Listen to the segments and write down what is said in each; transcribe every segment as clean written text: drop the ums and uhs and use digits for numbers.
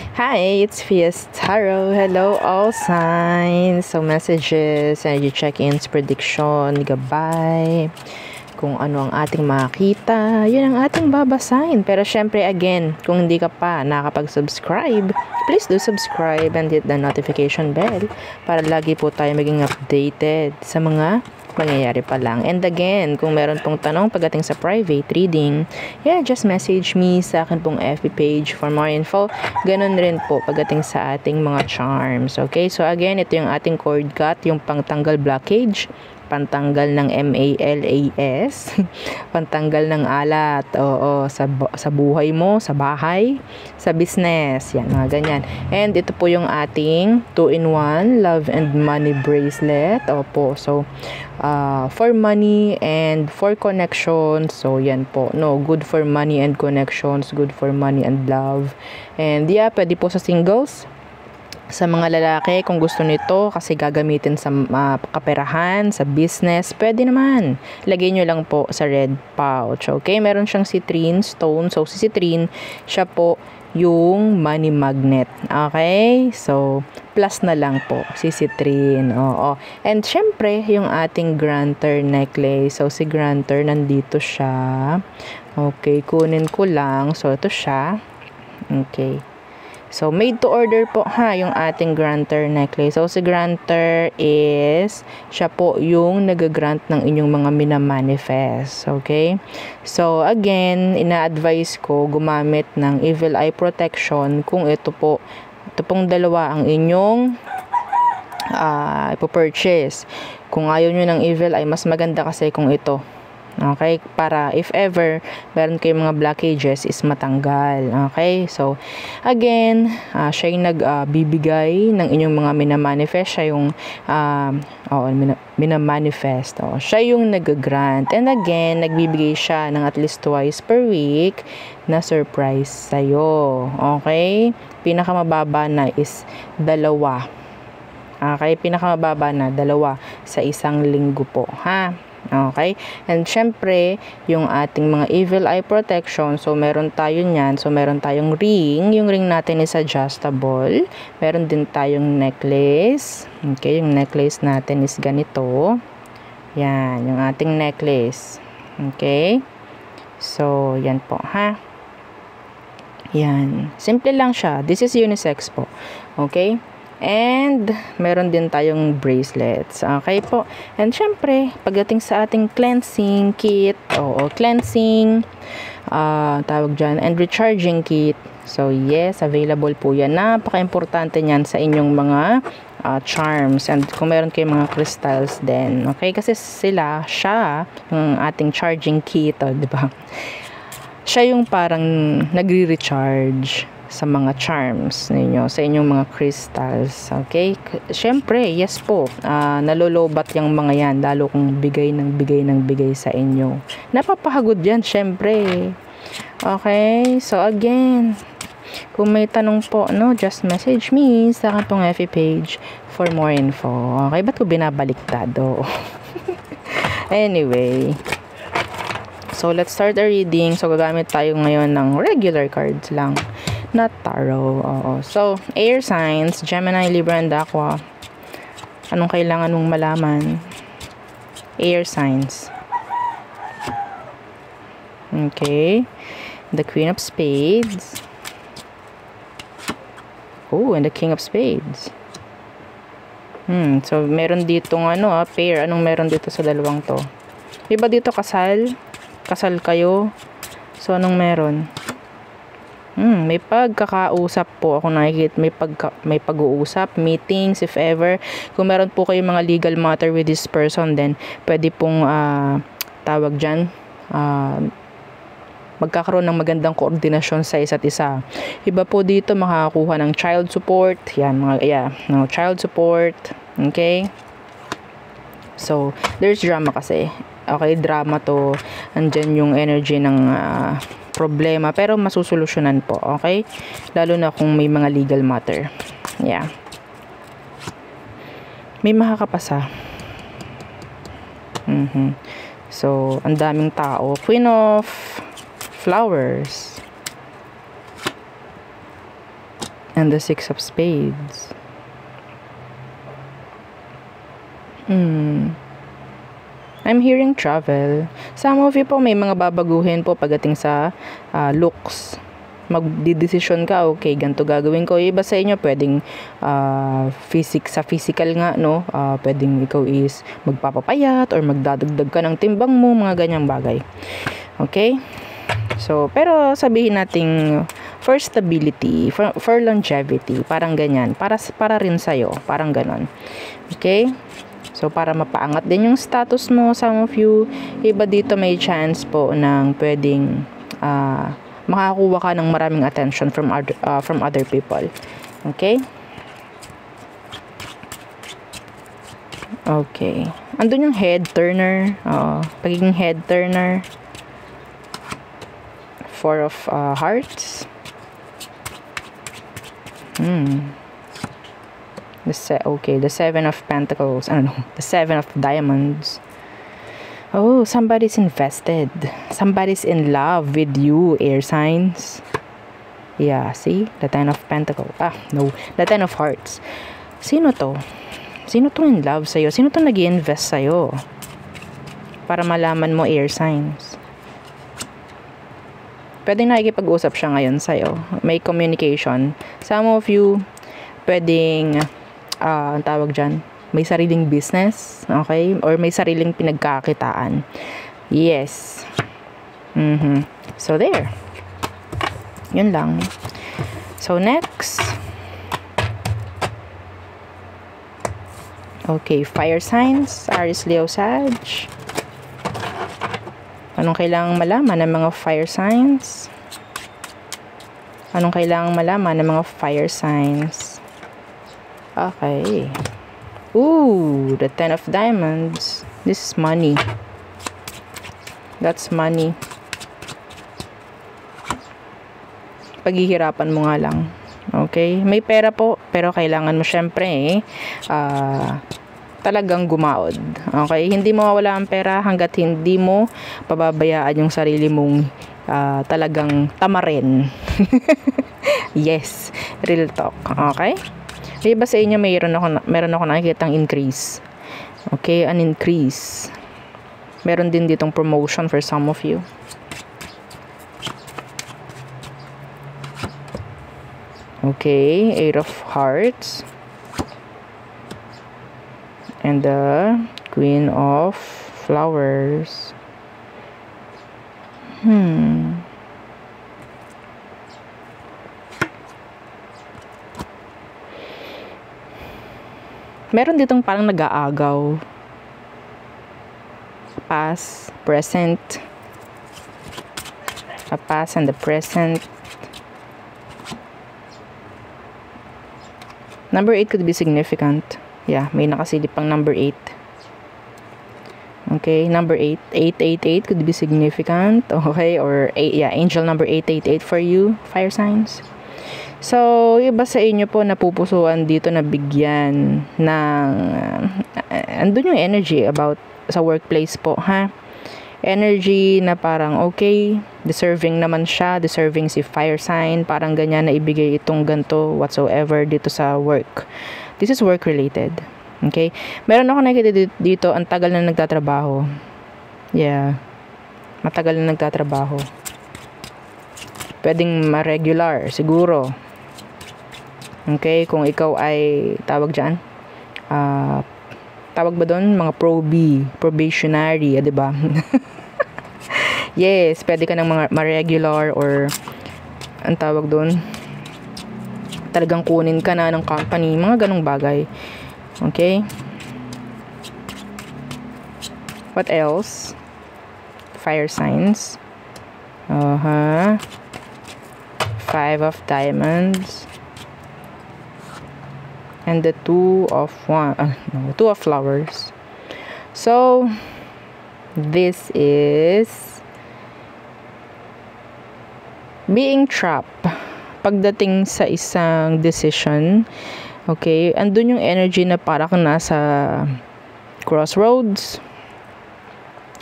Hi, it's Fias Tarot. Hello, all signs. So, messages, energy check-ins, prediction, gabay, kung ano ang ating makita, yun ang ating babasahin. Pero syempre, again, kung hindi ka pa nakapag-subscribe, please do subscribe and hit the notification bell para lagi po tayo maging updated sa mga mangyayari pa lang. And again, kung meron pong tanong pagdating sa private reading, just message me sa akin pong FB page for more info. Ganon rin po pagdating sa ating mga charms. Okay? So again, ito yung ating cord cut, yung pangtanggal blockage, pantanggal ng MALAS, pantanggal ng alat, sa buhay mo, sa bahay, sa business, yan, mga ganyan. And ito po yung ating 2-in-1 love and money bracelet. Opo, so for money and for connections. So yan po, no, good for money and connections, good for money and love. And pwede po sa singles. Sa mga lalaki, kung gusto nito kasi gagamitin sa kaperahan, sa business, pwede naman. Lagay nyo lang po sa red pouch. Okay? Meron siyang citrine stone. So, si citrine, siya po yung money magnet. Okay? So, plus na lang po si citrine. Oo. And syempre, yung ating granter necklace. So, si granter, nandito siya. Okay, kunin ko lang. So, ito siya. Okay. So, made to order po yung ating granter necklace. So, si granter is, siya po yung nag-grant ng inyong mga minamanifest. Okay? So, again, ina-advise ko gumamit ng evil eye protection kung ito pong dalawa ang inyong ipopurchase. Kung ayaw nyo ng evil eye, mas maganda kasi kung ito. Okay, para if ever meron kayong mga blockages is matanggal. Okay, so again, siya yung nagbibigay ng inyong mga minamanifest. Siya yung minamanifest. Siya yung nag-grant. And again, nagbibigay siya ng at least twice per week na surprise sa'yo. Okay, pinakamababa na is 2. Okay, pinakamababa na 2 sa isang linggo po, ha? Okay? And syempre, yung ating mga evil eye protection, so meron tayo niyan. So meron tayong ring. Yung ring natin is adjustable. Meron din tayong necklace. Okay, yung necklace natin is ganito. Yan, yung ating necklace. Okay? So, yan po, ha? Yan. Simple lang siya. This is unisex po. Okay? And, meron din tayong bracelets. Okay po. And, syempre, pagdating sa ating cleansing kit, cleansing, tawag dyan, and recharging kit. So, yes, available po yan. Napaka-importante niyan sa inyong mga charms. And, kung meron kayong mga crystals din. Okay? Kasi siya, yung ating charging kit, diba? Siya yung parang nagre-recharge sa mga charms ninyo, sa inyong mga crystals. Okay? Syempre, yes po, nalolobat yung mga yan, lalo kung bigay sa inyo. Napapahagod yan, syempre. Okay? So, again, kung may tanong po, just message me sa akin pong FB page for more info. Okay? Ba't ko binabaliktad? Anyway, so, let's start the reading. So, gagamit tayo ngayon ng regular cards lang, not tarot. So, air signs, Gemini, Libra, and Aqua. Anong kailangan mong malaman? Air signs. Okay. The Queen of Spades. Oh, and the King of Spades. So, meron ditong pair. Anong meron dito sa dalawang to? Diba dito kasal? Kasal kayo? So, anong meron? May pagkakausap po ako nakikita, may pag-uusap, meetings if ever. Kung meron po kayong mga legal matter with this person, then pwede pong tawag dyan, magkakaroon ng magandang koordinasyon sa isa't isa. Iba po dito makakakuha ng child support, child support. Okay? So, there's drama kasi. Okay, drama to. Andyan yung energy ng problema, pero masusolusyonan po. Okay? Lalo na kung may mga legal matter. Yeah. May makakapasa. So, ang daming tao. Queen of Flowers. And the 6 of spades. I'm hearing travel. Some of you po may mga babaguhin po pagdating sa looks. Magdidesisyon ka, okay, ganito gagawin ko. Iba sa inyo, pwedeng sa physical nga, no? Pwedeng ikaw is magpapapayat or magdadagdag ka ng timbang mo, mga ganyang bagay. Okay? So, pero sabihin nating for stability, for longevity, parang ganyan. Para rin sa'yo, parang ganon. Okay? So, para mapaangat din yung status mo, some of you, iba dito may chance po ng pwedeng makakuha ka ng maraming attention from other people. Okay? Okay. Andun yung head turner. Pagiging head turner. 4 of hearts. The 7 of pentacles. The 7 of diamonds. Oh, somebody's invested. Somebody's in love with you, air signs. Yeah, see? The 10 of pentacles. The 10 of hearts. Sino to? Sino to in love sa'yo? Sino to nag-i-invest sa'yo? Para malaman mo, air signs. Pwede nakikipag-usap siya ngayon sa'yo. May communication. Some of you, pwedeng, ang tawag dyan, may sariling business, okay? Or may sariling pinagkakitaan. Yes. So, there. Yun lang. So, next. Okay, fire signs. Aries, Leo, Sag. Anong kailangang malaman ng mga fire signs? Anong kailangang malaman ng mga fire signs? Okay. Ooh, the 10 of diamonds. This is money. That's money. Paghihirapan mo nga lang. Okay? May pera po, pero kailangan mo syempre talagang gumaod. Okay? Hindi mo mawala ang pera hanggat hindi mo pababayaan yung sarili mong talagang tamarin. Yes. Real talk. Okay? Iba sa inyo, meron ako nakikitang increase. Okay, an increase. Meron din ditong promotion for some of you. Okay, 8 of hearts. And the Queen of flowers. Meron ditong parang nag-aagaw. Past, present. A past and the present. Number 8 could be significant. Yeah, may nakasilip pang number 8. Okay, number 8. 888 could be significant. Okay, or angel number 888 for you, fire signs. So, iba sa inyo po napupusuan dito na bigyan ng andun yung energy about sa workplace po, ha? Energy na parang okay, deserving naman siya, deserving si fire sign, parang ganyan na ibigay itong ganto whatsoever dito sa work. This is work related. Okay? Meron ako nakikita dito, ang tagal na nagtatrabaho. Yeah. Matagal na nagtatrabaho. Pwedeng ma-regular, siguro. Okay, kung ikaw ay tawag dyan, tawag ba doon? Mga probationary, di ba? Yes, pwede ka ng mga ma-regular or ang tawag doon, talagang kunin ka na ng company, mga ganong bagay. Okay? What else? Fire signs. 5 of diamonds. And the 2 of flowers. So, this is being trapped pagdating sa isang decision. Okay, andun yung energy na parang nasa crossroads.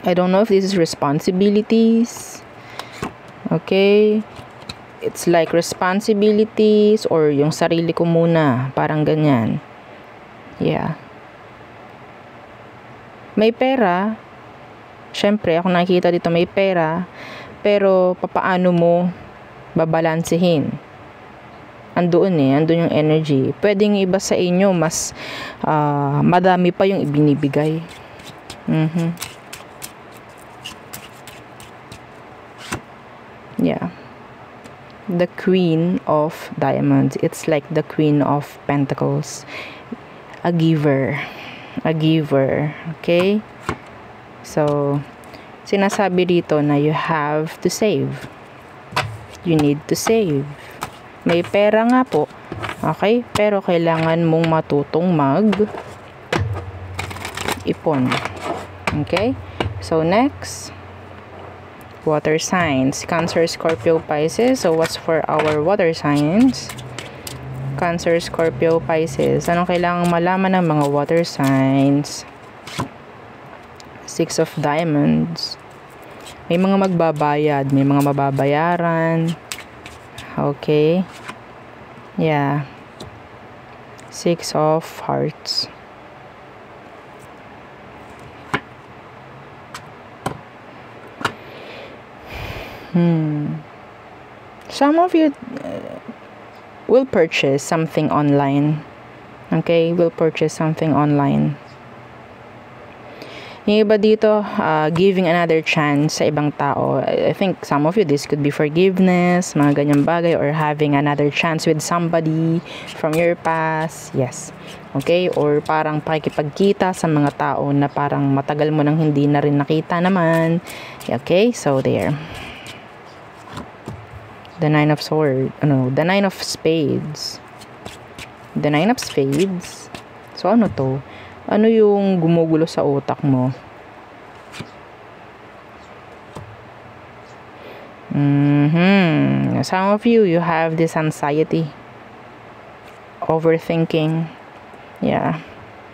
I don't know if this is responsibilities. Okay, it's like responsibilities or yung sarili ko muna. Parang ganyan. Yeah. May pera. Syempre, ako nakikita dito may pera. Pero, papaano mo babalansehin? Andun yung energy. Pwedeng iba sa inyo, mas madami pa yung ibinibigay. Yeah. The Queen of Diamonds. It's like the Queen of Pentacles. A giver. A giver. Okay? So, sinasabi dito na you have to save. You need to save. May pera nga po. Okay? Pero kailangan mong matutong ipon. Okay? So, next. Water signs. Cancer, Scorpio, Pisces. So, what's for our water signs? Cancer, Scorpio, Pisces. Anong kailangang malaman ng mga water signs? Six of Diamonds. May mga magbabayad. May mga mababayaran. Okay. Yeah. Six of Hearts. Some of you will purchase something online. Okay? Will purchase something online. Yung iba dito, giving another chance sa ibang tao. I think some of you, this could be forgiveness, mga ganyang bagay, or having another chance with somebody from your past. Yes. Okay? Or parang pakikipagkita sa mga tao na parang matagal mo nang hindi na rin nakita naman. Okay? So, there. The Nine of Swords. The Nine of Spades. The Nine of Spades. So, ano to? Ano yung gumugulo sa utak mo? Some of you have this anxiety. Overthinking. Yeah.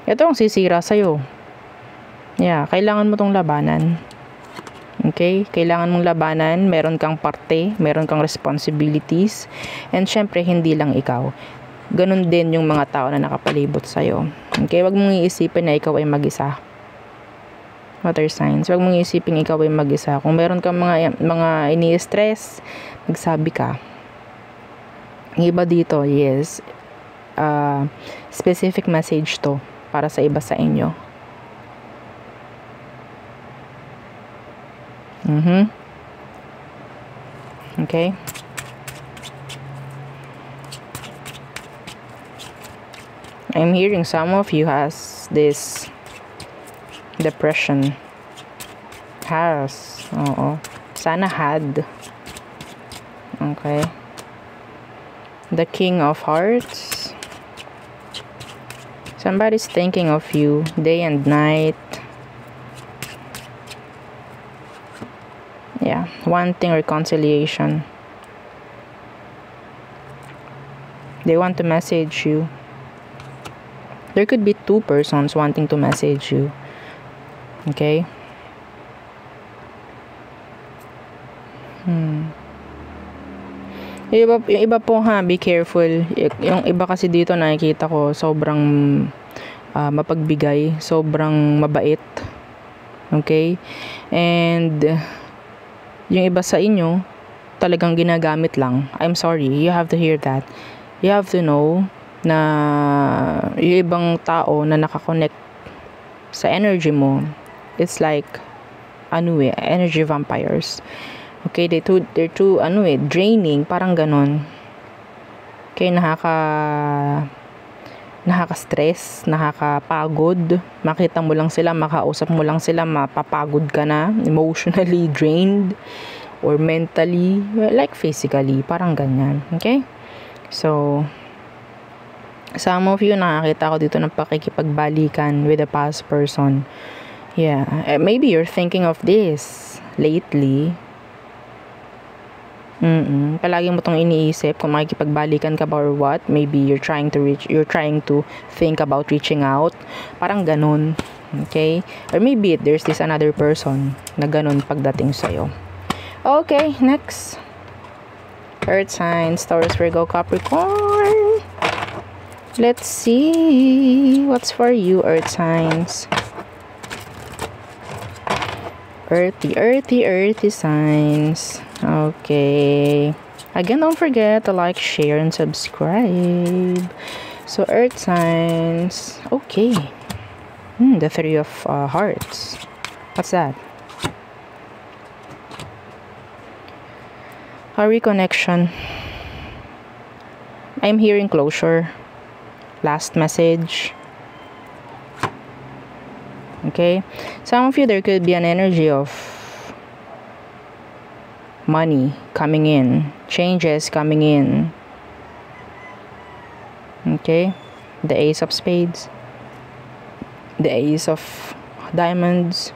Ito ang sisira sa'yo. Yeah. Kailangan mo tong labanan. Okay? Kailangan mong labanan. Meron kang parte. Meron kang responsibilities. And syempre, hindi lang ikaw. Ganun din yung mga tao na nakapalibot sa'yo. Okay? Huwag mong iisipin na ikaw ay mag-isa. Water signs. Huwag mong iisipin ikaw ay mag-isa. Kung meron kang mga ini-stress, magsabi ka. Yung iba dito, yes. Specific message to para sa iba sa inyo. Okay? I'm hearing some of you has this depression. Has. Oo. Sana had. Okay. The King of Hearts. Somebody's thinking of you day and night. Yeah. Wanting reconciliation. They want to message you. There could be two persons wanting to message you. Okay? Yung iba po be careful. Yung iba kasi dito nakikita ko sobrang mapagbigay, sobrang mabait. Okay? And yung iba sa inyo talagang ginagamit lang. I'm sorry, you have to hear that. You have to know na yung ibang tao na nakakonect sa energy mo, it's like energy vampires. Okay, they're too draining, parang ganon. Okay, nakaka-stress, nakakapagod. Makita mo lang sila, makausap mo lang sila, mapapagod ka na, emotionally drained or mentally, like physically, parang ganyan. Okay? So, some of you nakakita ko dito ng pakikipagbalikan with a past person. Yeah, maybe you're thinking of this lately. Palagi mo tong iniisip kung makikipagbalikan ka ba or what. Maybe you're trying to think about reaching out. Parang ganun. Okay? Or maybe there's this another person na ganun pagdating sa'yo. Okay, next. Earth signs, Taurus, Virgo, Capricorn. Let's see what's for you, Earth signs. Earthy signs. Okay. Again, don't forget to like, share, and subscribe. So, Earth signs. Okay. The Three of Hearts. What's that? A reconnection. I'm hearing closure. Last message. Okay. Some of you, there could be an energy of money coming in. Changes coming in. Okay. The Ace of Spades. The Ace of Diamonds.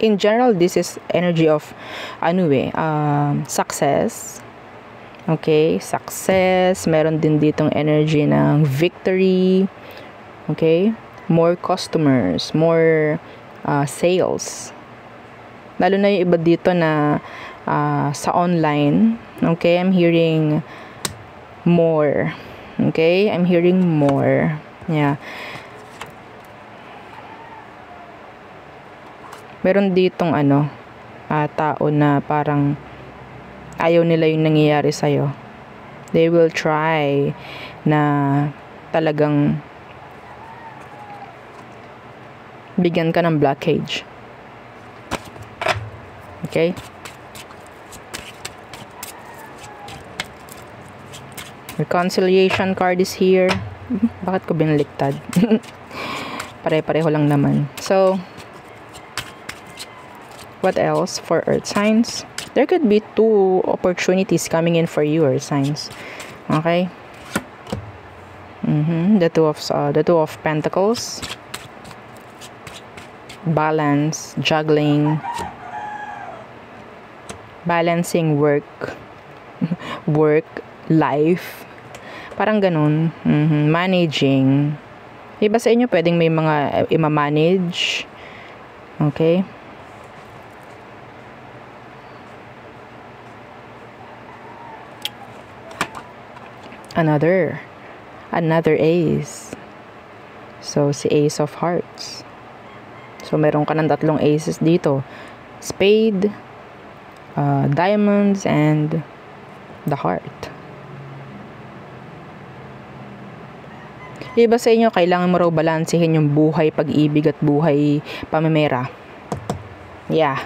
In general, this is energy of success. Okay, success. Meron din ditong energy ng victory. Okay, more customers, more sales. Lalo na yung iba dito na sa online. Okay, I'm hearing more. Okay, I'm hearing more. Yeah. Meron ditong tao na parang ayaw nila yung nangyayari sa'yo. They will try na talagang bigyan ka ng blockage. Okay? Reconciliation card is here. Bakit ko binaliktad? Pare-pareho lang naman. So, what else for Earth signs? There could be 2 opportunities coming in for you, Earth signs. Okay? The two of Pentacles. Balance, juggling, balancing work, life. Parang ganun. Managing. Iba sa inyo, pwedeng may mga ima-manage. Okay? Another ace. So, si Ace of Hearts. So, meron ka ng 3 aces dito. Spade, diamonds, and the heart. Iba sa inyo, kailangan mo raw balansehin yung buhay pag-ibig at buhay pamimera. Yeah.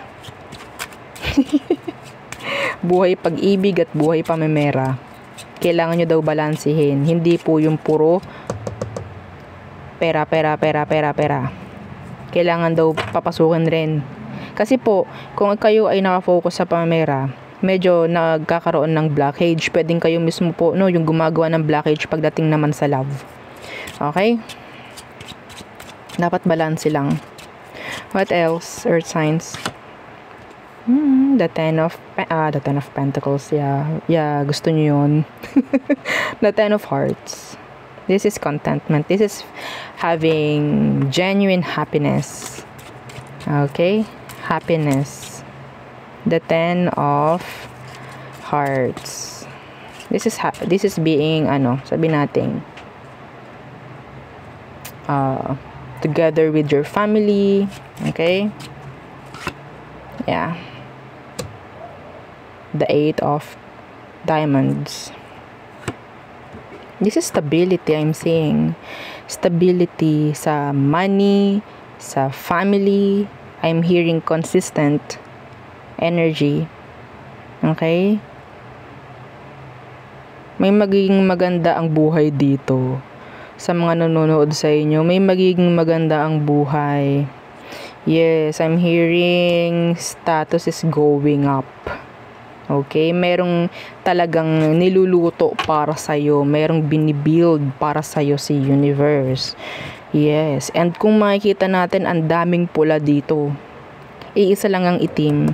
Buhay pag-ibig at buhay pamimera. Kailangan nyo daw balansehin. Hindi po yung puro pera. Kailangan daw papasukin rin. Kasi po, kung kayo ay nakafocus sa pamimera, medyo nagkakaroon ng blockage. Pwedeng kayo mismo po, yung gumagawa ng blockage pagdating naman sa love. Okay? Dapat balance lang. What else, Earth signs? The Ten of Pentacles. Yeah, gusto nyo yun. The Ten of Hearts. This is contentment. This is having genuine happiness. Okay? Happiness. The Ten of Hearts. This is being, sabi natin, together with your family. Okay? Yeah. The Eight of Diamonds. This is stability I'm seeing. Stability sa money, sa family. I'm hearing consistent energy. Okay? May magiging maganda ang buhay dito. Sa mga nanonood sa inyo, may magiging maganda ang buhay. Yes, I'm hearing status is going up. Okay, merong talagang niluluto para sa'yo. Merong binibuild para sa'yo si universe. Yes, and kung makikita natin, ang daming pula dito. Iisa lang ang itim.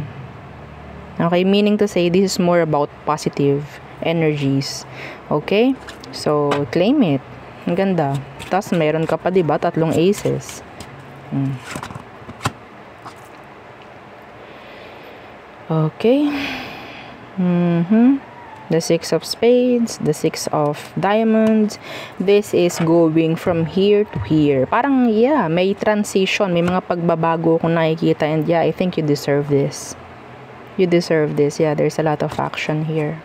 Okay, meaning to say, this is more about positive energies. Okay, so claim it. Ang ganda. Tapos meron ka pa, diba? 3 aces. Okay. The 6 of spades, the 6 of diamonds. This is going from here to here. Parang, yeah, may transition. May mga pagbabago kung nakikita. And yeah, I think you deserve this. You deserve this. Yeah, there's a lot of action here.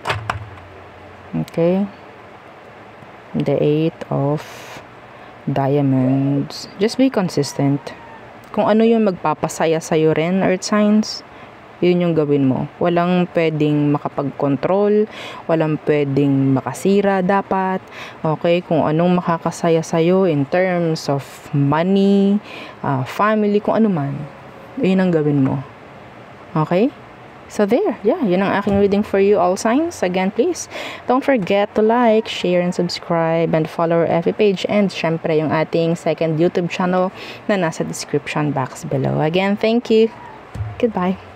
Okay. The 8 of diamonds. Just be consistent. Kung ano yung magpapasaya sa'yo rin, earth signs, yun yung gawin mo. Walang pwedeng makapag-control, walang pwedeng makasira dapat. Okay, kung anong makakasaya sa'yo in terms of money, family, kung ano man, yun ang gawin mo. Okay? So there, yeah, yun ang aking reading for you, all signs. Again, please, don't forget to like, share, and subscribe, and follow our FB page, and syempre yung ating second YouTube channel na nasa description box below. Again, thank you. Goodbye.